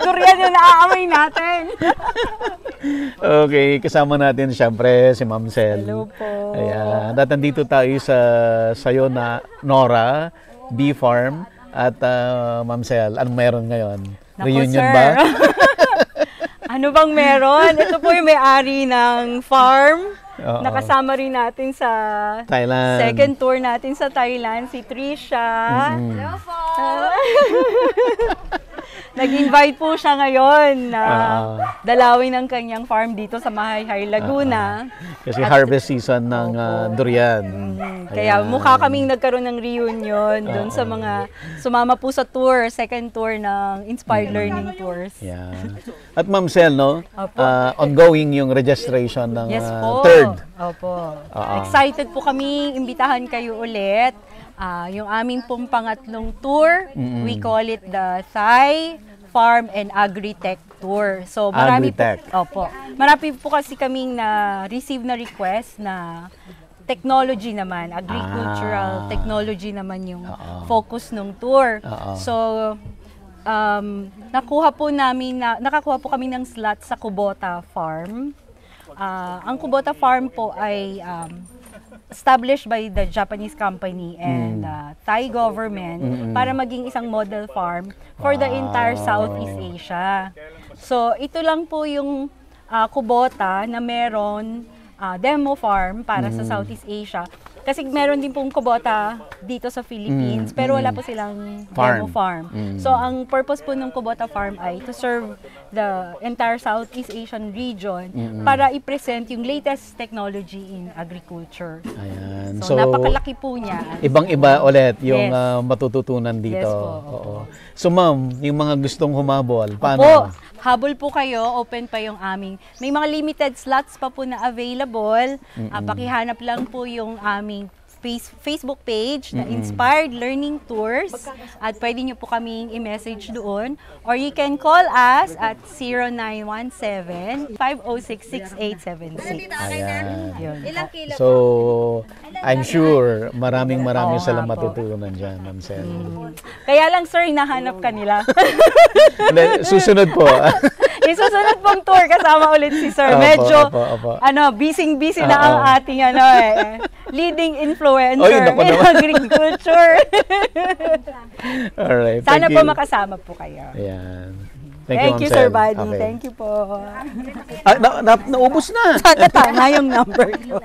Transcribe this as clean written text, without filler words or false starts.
Durian yung naaamoy natin. Okay, kasama natin siyempre si Ma'am Sel. Hello po. Ayan, at nandito tayo sa sayo na Nora Bee Farm at Ma'am Sel, anong meron ngayon? Naku, Reunion sir. ba? Ano bang meron? Ito po yung may-ari ng farm. Oo. Nakasama rin natin sa Thailand. second tour natin sa Thailand, si Trisha. Hello po! Nag-invite po siya ngayon na Oo. dalawin ang kanyang farm dito sa Mahayhay, Laguna. Kasi harvest season ng durian. Kaya Ayan. mukha kaming nagkaroon ng reunion doon sa mga sumama po sa tour, second tour ng Inspired Learning Tours. Yan. At Ma'am Sel, no? Opo. Ongoing yung registration ng Yes po. third. Opo. Oo. Excited po kami, imbitahan kayo ulit. Yung aming pong pangatlong tour, we call it the Thai Farm and Agri-Tech Tour. So marami Agri-Tech. po, marami po kasi kaming na-receive na request na technology naman, agricultural technology naman yung focus ng tour. So nakakuha po kami ng slot sa Kubota Farm. Ang Kubota Farm po ay established by the Japanese company and Thai government para maging isang model farm for the entire Southeast Asia. So ito lang po yung Kubota na meron demo farm para sa Southeast Asia. Kasi meron din pong Kubota dito sa Philippines, pero wala po silang demo farm. So ang purpose po ng Kubota Farm ay to serve the entire Southeast Asian region para i-present yung latest technology in agriculture. Ayan. So napakalaki po niya. Ibang-iba ulit yung Yes. matututunan dito. Yes po. Oo. So ma'am, yung mga gustong humabol, paano? Opo, habol po kayo, open pa yung aming. May mga limited slots pa po na available. Pakihanap lang po yung aming Facebook page na Inspired Learning Tours at pwede nyo po kaming i-message doon or you can call us at 0917-506-6876. Ayan. Yun. Ilang kilo So, I'm sure maraming silang matutunan dyan, Ma'am Sel. Kaya lang sir, hinahanap ka nila. Hindi, susunod po. Yung susunod pong tour kasama ulit si sir. Opo, Medyo opo. busy na ang ating leading influencer Oy, naku in naman. agriculture. Alright, Sana thank po you. makasama po kayo. Ayan. Thank Ma'am you, Sel. Sir Buddy. Okay. Thank you po. Naubos na. Sana tama yung number ko.